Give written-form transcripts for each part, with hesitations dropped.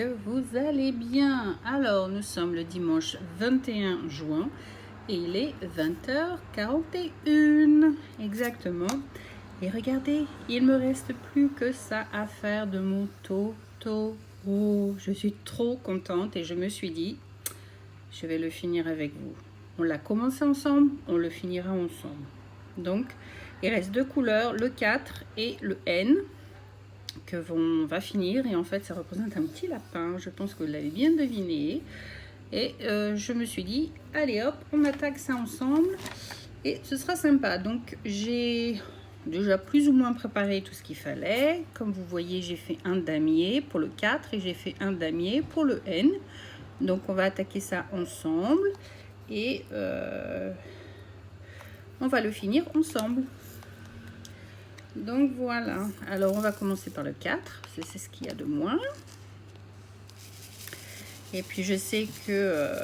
que vous allez bien. Alors, nous sommes le dimanche 21 juin et il est 20h41 exactement. Et regardez, il me reste plus que ça à faire de mon Totoro. Je suis trop contente et je me suis dit, je vais le finir avec vous. On l'a commencé ensemble, on le finira ensemble. Donc, il reste deux couleurs, le 4 et le N, que on va finir. Et en fait, ça représente un petit lapin. Je pense que vous l'avez bien deviné. Et je me suis dit, allez hop, on attaque ça ensemble. Et ce sera sympa. Donc, j'ai déjà plus ou moins préparé tout ce qu'il fallait. Comme vous voyez, j'ai fait un damier pour le 4 et j'ai fait un damier pour le N. Donc, on va attaquer ça ensemble. Et on va le finir ensemble. Donc voilà, alors on va commencer par le 4, c'est ce qu'il y a de moins. Et puis je sais que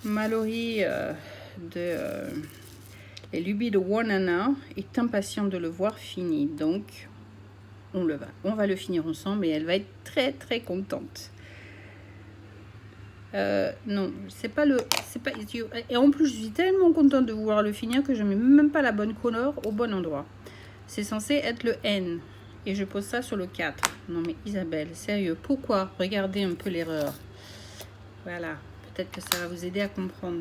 Mallory les lubies de Wanana est impatiente de le voir fini. Donc on va le finir ensemble et elle va être très très contente. Non, c'est pas. Et en plus, je suis tellement contente de vouloir le finir que je mets même pas la bonne couleur au bon endroit. C'est censé être le N. Et je pose ça sur le 4. Non mais Isabelle, sérieux, pourquoi? Regardez un peu l'erreur. Voilà, peut-être que ça va vous aider à comprendre.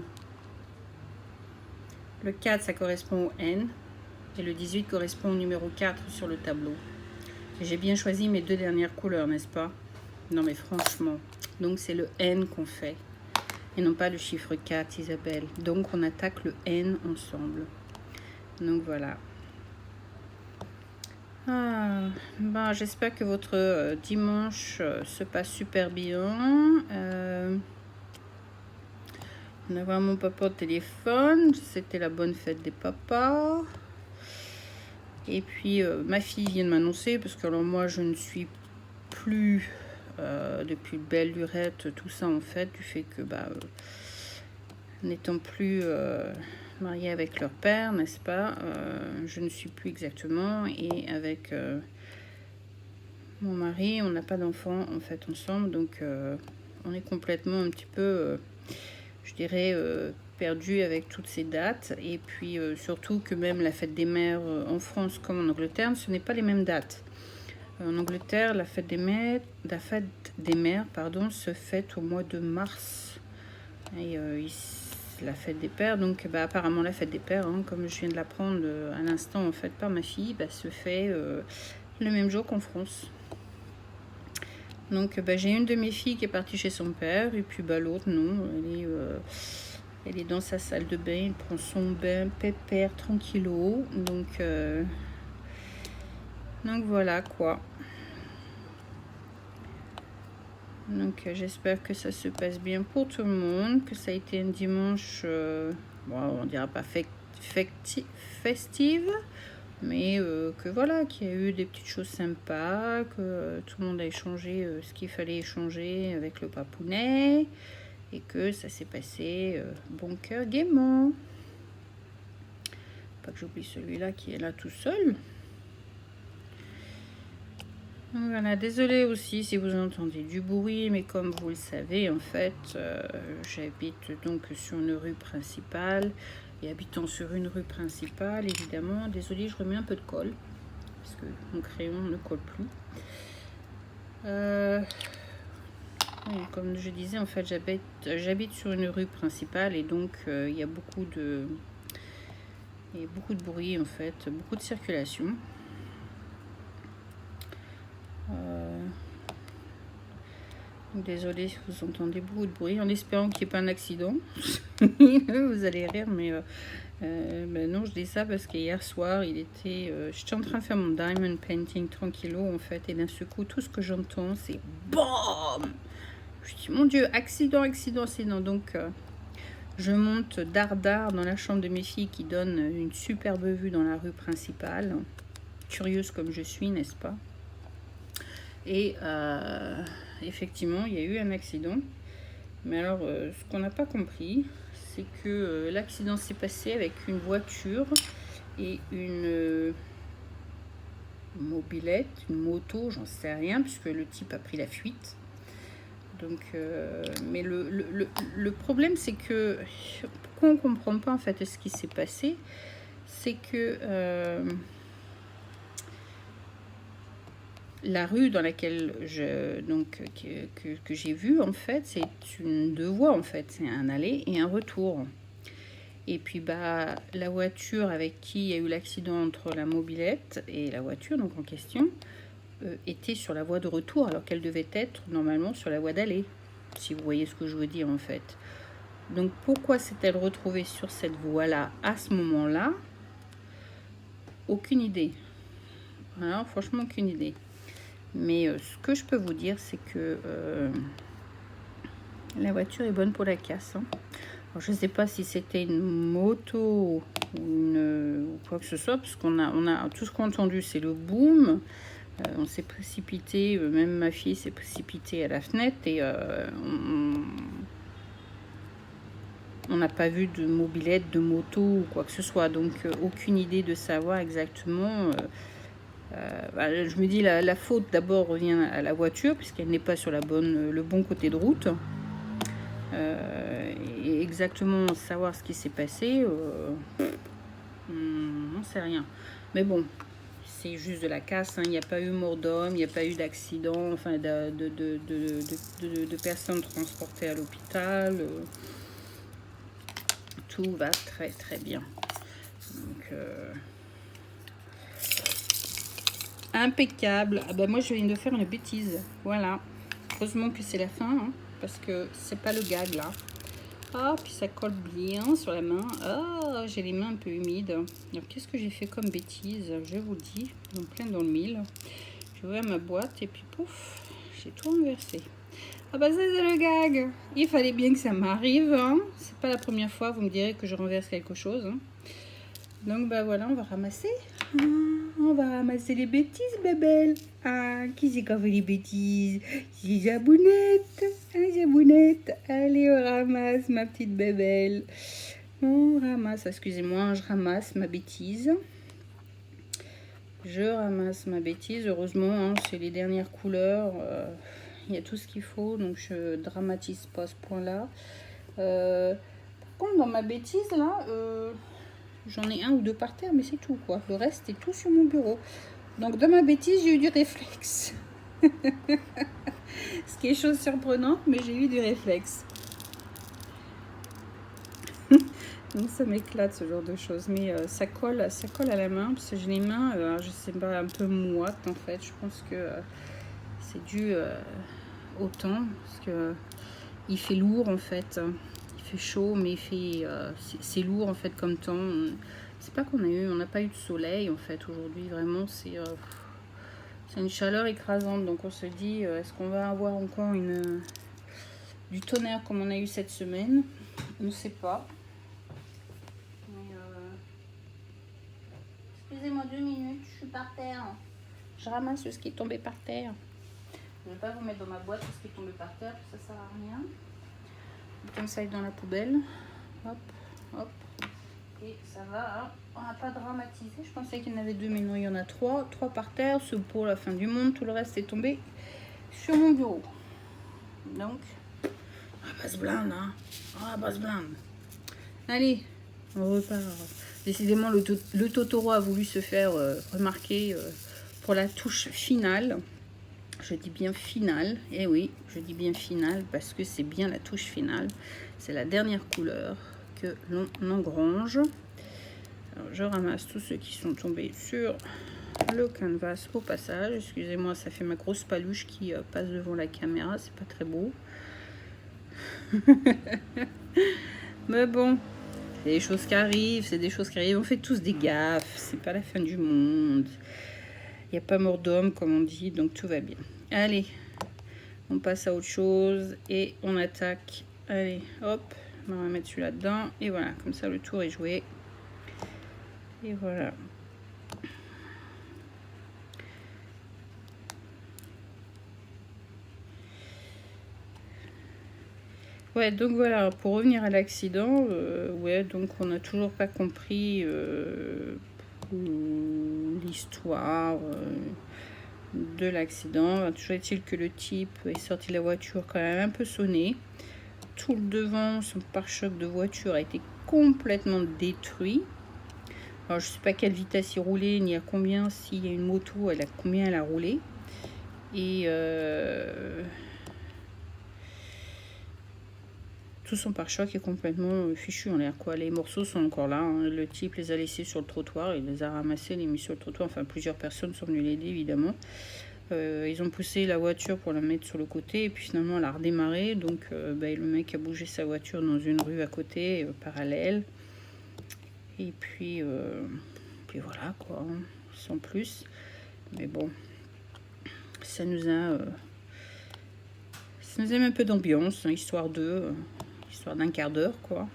Le 4, ça correspond au N. Et le 18 correspond au numéro 4 sur le tableau. J'ai bien choisi mes deux dernières couleurs, n'est-ce pas? Non mais franchement. Donc c'est le N qu'on fait. Et non pas le chiffre 4, Isabelle. Donc on attaque le N ensemble. Donc voilà. J'espère que votre dimanche se passe super bien. On a voir mon papa au téléphone. C'était la bonne fête des papas. Et puis ma fille vient de m'annoncer, parce que alors moi je ne suis plus depuis belle lurette, tout ça en fait, du fait que n'étant plus mariée avec leur père, n'est-ce pas, je ne suis plus exactement, et avec mon mari, on n'a pas d'enfant en fait ensemble, donc on est complètement un petit peu, je dirais, perdu avec toutes ces dates. Et puis surtout que même la fête des mères en France comme en Angleterre, ce n'est pas les mêmes dates. En Angleterre, la fête des mères, se fête au mois de mars. Et ici, la fête des pères, donc apparemment la fête des pères, comme je viens de l'apprendre à l'instant en fait par ma fille, se fait le même jour qu'en France. Donc j'ai une de mes filles qui est partie chez son père, et puis l'autre non, elle est dans sa salle de bain, elle prend son bain pépère tranquillo. Donc voilà quoi. Donc j'espère que ça se passe bien pour tout le monde, que ça a été un dimanche, on dira pas festive, mais que voilà, qu'il y a eu des petites choses sympas, que tout le monde a échangé ce qu'il fallait échanger avec le papounet, et que ça s'est passé bon cœur gaiement. Pas que j'oublie celui-là qui est là tout seul. Voilà, désolée aussi si vous entendez du bruit, mais comme vous le savez, en fait, j'habite donc sur une rue principale. Et habitant sur une rue principale, évidemment, désolée, je remets un peu de colle, parce que mon crayon ne colle plus. Comme je disais, en fait, j'habite sur une rue principale, et donc il y a beaucoup de bruit, en fait, beaucoup de circulation. Désolée si vous entendez beaucoup de bruit, en espérant qu'il n'y ait pas un accident. Vous allez rire, mais non, je dis ça parce qu'hier soir, j'étais en train de faire mon diamond painting tranquillo en fait, et d'un seul coup, tout ce que j'entends, c'est BAM! Je dis, mon Dieu, accident. Donc, je monte dardard dans la chambre de mes filles qui donne une superbe vue dans la rue principale. Curieuse comme je suis, n'est-ce pas? Et effectivement, il y a eu un accident. Mais alors, ce qu'on n'a pas compris, c'est que l'accident s'est passé avec une voiture et une mobilette, une moto, j'en sais rien, puisque le type a pris la fuite. Donc, mais le problème, c'est que pourquoi on ne comprend pas en fait ce qui s'est passé, c'est que la rue dans laquelle que j'ai vue, en fait, c'est deux voies, en fait, c'est un aller et un retour. Et puis bah la voiture avec qui il y a eu l'accident entre la mobilette et la voiture donc en question était sur la voie de retour alors qu'elle devait être normalement sur la voie d'aller, si vous voyez ce que je veux dire en fait. Donc pourquoi s'est-elle retrouvée sur cette voie-là à ce moment-là? Aucune idée. Alors franchement aucune idée. Mais ce que je peux vous dire, c'est que la voiture est bonne pour la casse. Hein. Alors, je ne sais pas si c'était une moto ou quoi que ce soit, parce qu'on a tout ce qu'on a entendu, c'est le boom. On s'est précipité, même ma fille s'est précipitée à la fenêtre et on n'a pas vu de mobilette, de moto ou quoi que ce soit. Donc aucune idée de savoir exactement. Je me dis la faute d'abord revient à la voiture puisqu'elle n'est pas sur le bon côté de route. Et exactement savoir ce qui s'est passé, on n'en sait rien. Mais bon, c'est juste de la casse. Il n'y a pas eu mort d'homme, il n'y a pas eu d'accident, enfin de personnes transportées à l'hôpital. Tout va très très bien. Donc, impeccable. Ah ben moi je viens de faire une bêtise. Voilà. Heureusement que c'est la fin, hein, parce que c'est pas le gag là. Ah, puis ça colle bien sur la main. Ah, j'ai les mains un peu humides. Alors qu'est-ce que j'ai fait comme bêtise? Je vous le dis, en plein dans le mille. J'ai ouvert ma boîte et puis pouf, j'ai tout renversé. Ah bah ça c'est le gag. Il fallait bien que ça m'arrive. Hein. C'est pas la première fois, vous me direz que je renverse quelque chose. Hein. Donc bah voilà, on va ramasser. On va ramasser les bêtises, bébelle. Ah, qui c'est qui a fait les bêtises? C'est Jabounette. Ah, Jabounette. Allez, on ramasse, ma petite bébelle. On ramasse, excusez-moi, je ramasse ma bêtise. Je ramasse ma bêtise. Heureusement, hein, c'est les dernières couleurs. Il y a tout ce qu'il faut, donc je dramatise pas ce point-là. Par contre, dans ma bêtise, là... j'en ai un ou deux par terre, mais c'est tout, quoi. Le reste est tout sur mon bureau. Donc, dans ma bêtise, j'ai eu du réflexe. Ce qui est chose surprenante, mais j'ai eu du réflexe. Donc, ça m'éclate, ce genre de choses. Mais ça colle à la main, parce que j'ai les mains, je sais pas, un peu moites, en fait. Je pense que c'est dû au temps, parce que il fait lourd, en fait. Il fait chaud, mais il fait c'est lourd, en fait, comme temps. C'est pas on n'a pas eu de soleil en fait aujourd'hui, vraiment c'est une chaleur écrasante, donc on se dit est-ce qu'on va avoir encore du tonnerre comme on a eu cette semaine? On ne sait pas. Mais, excusez-moi 2 minutes, je suis par terre. Je ramasse ce qui est tombé par terre. Je ne vais pas vous mettre dans ma boîte ce qui est tombé par terre, ça sert à rien. Comme ça, il est dans la poubelle. Hop, hop. Et ça va, hein. On n'a pas dramatisé. Je pensais qu'il y en avait 2, mais non, il y en a 3. 3 par terre, ce pour la fin du monde. Tout le reste est tombé sur mon bureau. Donc, ramasse blinde, hein. Ramasse blinde. Allez, on repart. Décidément, le Totoro a voulu se faire remarquer pour la touche finale. Je dis bien finale. Eh oui, je dis bien finale parce que c'est bien la touche finale. C'est la dernière couleur que l'on engrange. Alors, je ramasse tous ceux qui sont tombés sur le canvas au passage. Excusez-moi, ça fait ma grosse paluche qui passe devant la caméra. C'est pas très beau. Mais bon, c'est des choses qui arrivent. C'est des choses qui arrivent. On fait tous des gaffes. C'est pas la fin du monde. Il n'y a pas mort d'homme, comme on dit. Donc tout va bien. Allez, on passe à autre chose. Et on attaque. Allez, hop. On va mettre celui-là dedans. Et voilà, comme ça, le tour est joué. Et voilà. Ouais, donc voilà, pour revenir à l'accident, ouais, donc on n'a toujours pas compris l'histoire de l'accident. Toujours est-il que le type est sorti de la voiture quand même un peu sonné. Tout le devant, son pare-choc de voiture a été complètement détruit. Alors je ne sais pas à quelle vitesse il roulait, ni à combien, s'il y a une moto, combien elle a roulé. Et tout son pare-choc est complètement fichu en l'air, quoi. Les morceaux sont encore là, hein. Le type les a laissés sur le trottoir, il les a ramassés, les mis sur le trottoir. Enfin, plusieurs personnes sont venues l'aider, évidemment. Ils ont poussé la voiture pour la mettre sur le côté, et puis finalement elle a redémarré. Donc le mec a bougé sa voiture dans une rue à côté, parallèle. Et puis voilà, quoi, sans plus. Mais bon, ça nous a mis un peu d'ambiance, hein, histoire d'un quart d'heure, quoi.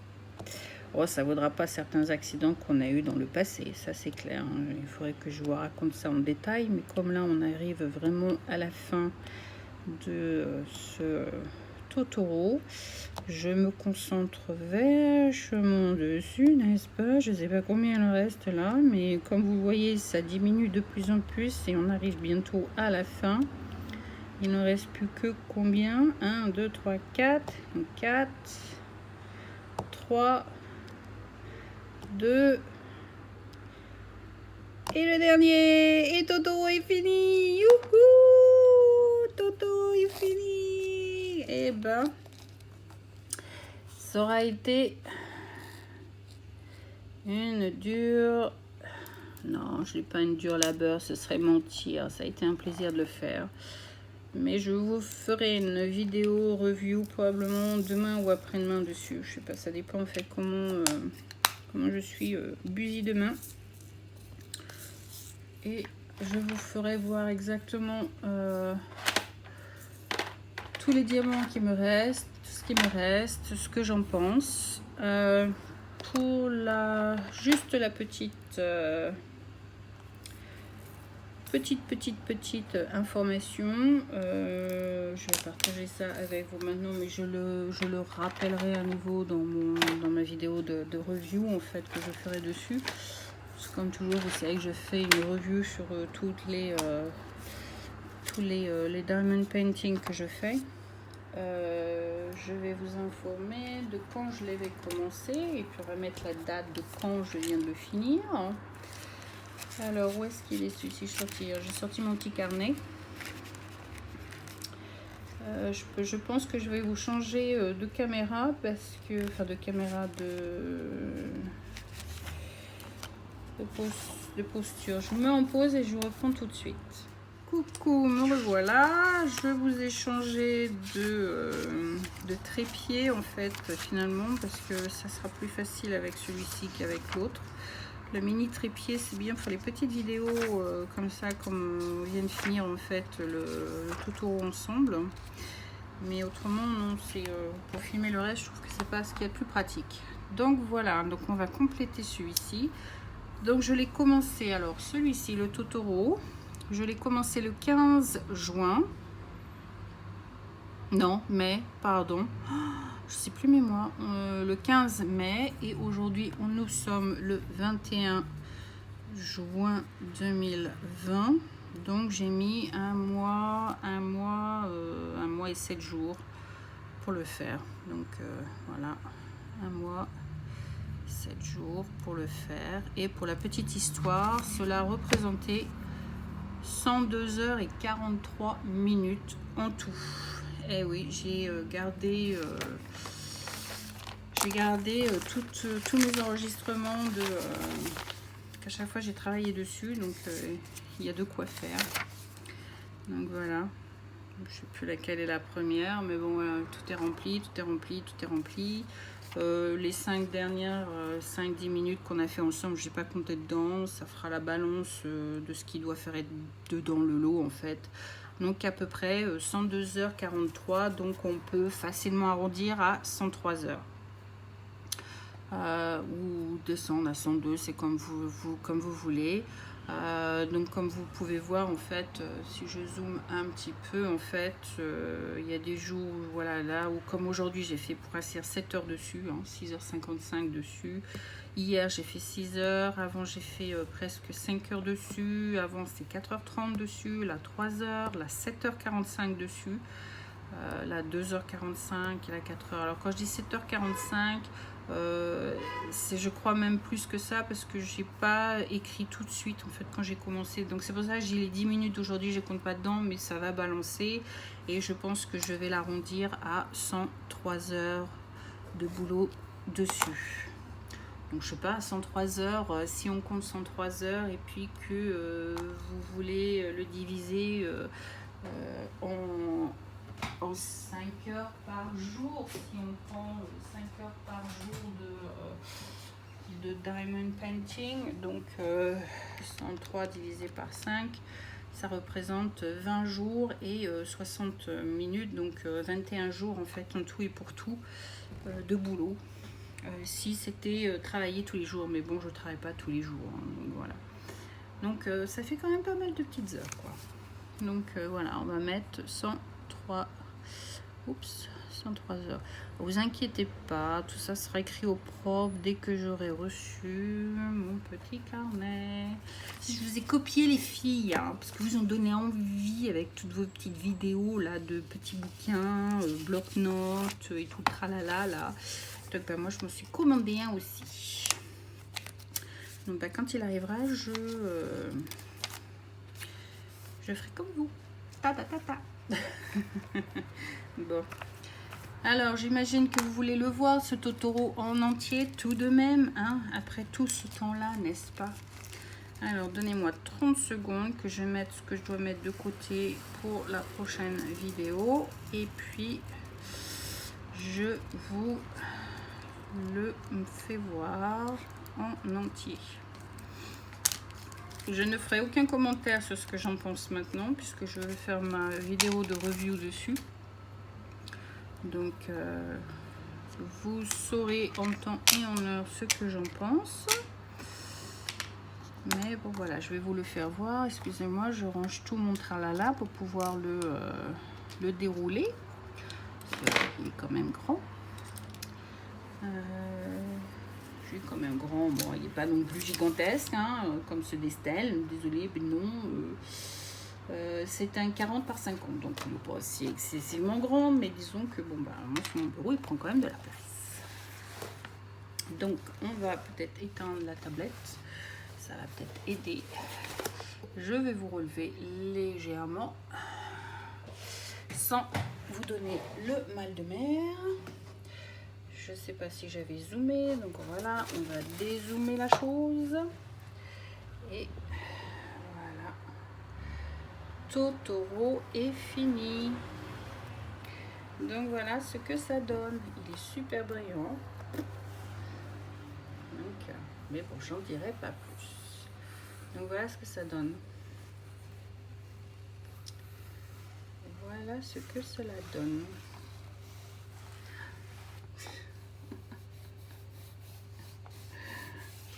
Oh, ça vaudra pas certains accidents qu'on a eu dans le passé, ça c'est clair, hein. Il faudrait que je vous raconte ça en détail, mais comme là on arrive vraiment à la fin de ce Totoro, je me concentre vachement dessus, n'est-ce pas? Je sais pas combien il en reste là, mais comme vous voyez, ça diminue de plus en plus et on arrive bientôt à la fin. Il ne reste plus que combien? 1, 2, 3, 4. 4, 3, 2. Et le dernier. Et Toto est fini. Youhou! Toto est fini. Eh ben, ça aura été une dure... Non, je n'ai pas une dure labeur, ce serait mentir. Ça a été un plaisir de le faire. Mais je vous ferai une vidéo review probablement demain ou après-demain dessus. Je sais pas, ça dépend en fait comment je suis busy demain. Et je vous ferai voir exactement tous les diamants qui me restent, tout ce qui me reste, ce que j'en pense. Pour juste la petite information, je vais partager ça avec vous maintenant, mais je le rappellerai à nouveau dans ma vidéo de review en fait que je ferai dessus. Parce que comme toujours, vous savez que je fais une review sur tous les diamond painting que je fais. Je vais vous informer de quand je l'avais commencé et puis on va mettre la date de quand je viens de le finir. Alors, où est-ce qu'il est celui-ci? J'ai sorti mon petit carnet. Je pense que je vais vous changer de caméra parce que... Enfin, de caméra de posture. Je vous mets en pause et je vous reprends tout de suite. Coucou, me revoilà. Je vous ai changé de trépied en fait, finalement, parce que ça sera plus facile avec celui-ci qu'avec l'autre. Le mini trépied, c'est bien pour les petites vidéos comme ça, comme on vient de finir en fait le Totoro ensemble. Mais autrement, non, c'est pour filmer le reste, je trouve que c'est pas ce qu'il y a de plus pratique. Donc voilà, donc on va compléter celui-ci. Donc je l'ai commencé, alors celui-ci, le Totoro, je l'ai commencé le 15 juin. Non, mai, pardon. Je sais plus mais moi, le 15 mai et aujourd'hui nous sommes le 21 juin 2020, donc j'ai mis un mois et 7 jours pour le faire. Donc voilà, un mois 7 jours pour le faire. Et pour la petite histoire, cela représentait 102 heures et 43 minutes en tout. Et oui, j'ai gardé tous mes enregistrements qu'à chaque fois j'ai travaillé dessus, donc il y a de quoi faire. Donc voilà, je sais plus laquelle est la première, mais bon voilà, tout est rempli. Les 5 dernières 5-10 minutes qu'on a fait ensemble, je n'ai pas compté dedans, ça fera la balance de ce qui doit faire être dedans le lot en fait. Donc à peu près 102h43, donc on peut facilement arrondir à 103 heures. Ou descendre à 102, c'est comme vous voulez. Donc comme vous pouvez voir en fait, si je zoome un petit peu en fait, il y a des jours voilà là où comme aujourd'hui j'ai fait pour ainsi dire 7 heures dessus, 6h55 dessus. Hier j'ai fait 6 heures, avant j'ai fait presque 5 heures dessus, avant c'était 4h30 dessus, là 3 heures, là 7h45 dessus. Là 2h45 et là 4h. Alors quand je dis 7h45, c'est je crois même plus que ça parce que j'ai pas écrit tout de suite en fait quand j'ai commencé. Donc c'est pour ça que j'ai les 10 minutes d'aujourd'hui, je compte pas dedans, mais ça va balancer et je pense que je vais l'arrondir à 103 heures de boulot dessus. Donc je sais pas, 103 heures, si on compte 103 heures et puis que vous voulez le diviser en 5 heures par jour, si on prend 5 heures par jour de diamond painting, donc 103 divisé par 5, ça représente 20 jours et 60 minutes, donc 21 jours en fait en tout et pour tout de boulot. Si c'était travailler tous les jours, mais bon, je travaille pas tous les jours, donc voilà. Donc ça fait quand même pas mal de petites heures, quoi. Donc voilà, on va mettre 103 heures. Vous inquiétez pas, tout ça sera écrit au propre dès que j'aurai reçu mon petit carnet. Si je vous ai copié les filles, parce que vous en donnez envie avec toutes vos petites vidéos là de petits bouquins, bloc-notes et tout le tralala là. Donc moi je me suis commandé un aussi. Donc quand il arrivera, je ferai comme vous. Bon. Alors, j'imagine que vous voulez le voir, ce Totoro en entier, tout de même, après tout ce temps-là, n'est-ce pas? Alors, donnez-moi 30 secondes que je mette ce que je dois mettre de côté pour la prochaine vidéo. Et puis, je vous le fais voir en entier. Je ne ferai aucun commentaire sur ce que j'en pense maintenant, puisque je vais faire ma vidéo de review dessus. Donc, vous saurez en temps et en heure ce que j'en pense. Mais bon, voilà, je vais vous le faire voir. Excusez-moi, je range tout mon tralala pour pouvoir le dérouler. Il est quand même grand. Il est quand même grand. Bon, il n'est pas non plus gigantesque, comme ceux d'Estelle. Désolée, mais non. C'est un 40 par 50, donc il n'est pas aussi excessivement grand, mais disons que bon bah moi sur mon bureau il prend quand même de la place. Donc on va peut-être éteindre la tablette, ça va peut-être aider. Je vais vous relever légèrement sans vous donner le mal de mer. Je sais pas si j'avais zoomé, donc voilà, on va dézoomer la chose et Totoro est fini. Donc voilà ce que ça donne. Il est super brillant. Donc, mais bon, j'en dirai pas plus. Donc voilà ce que ça donne. Voilà ce que cela donne.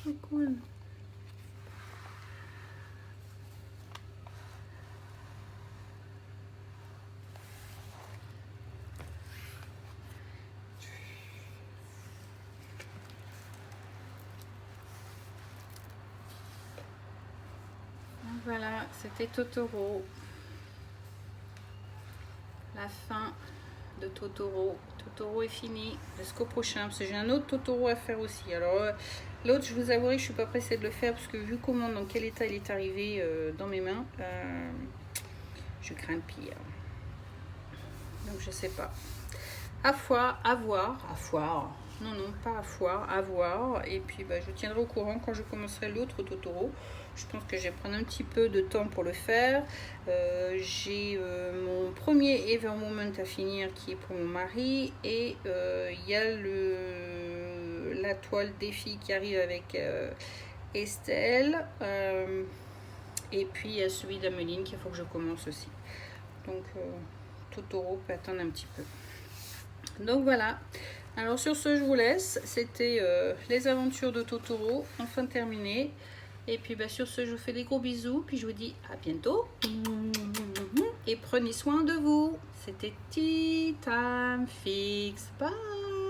C'est cool. Voilà, c'était Totoro. La fin de Totoro. Totoro est fini. Jusqu'au prochain, parce que j'ai un autre Totoro à faire aussi. Alors, l'autre, je vous avouerai, je suis pas pressée de le faire, parce que vu comment, dans quel état il est arrivé dans mes mains, je crains le pire. Donc, je sais pas. À voir. Non, pas à foire, à voir. Et puis, je tiendrai au courant quand je commencerai l'autre Totoro. Je pense que je vais prendre un petit peu de temps pour le faire. J'ai mon premier Ever Moment à finir qui est pour mon mari. Et il y a la toile défi qui arrive avec Estelle. Et puis, il y a celui d'Ameline qu'il faut que je commence aussi. Donc, Totoro peut attendre un petit peu. Donc voilà, alors sur ce je vous laisse, c'était les aventures de Totoro, enfin terminé. Et puis bah, sur ce, je vous fais des gros bisous. Puis je vous dis à bientôt. Et prenez soin de vous. C'était Tea Time Fix. Bye.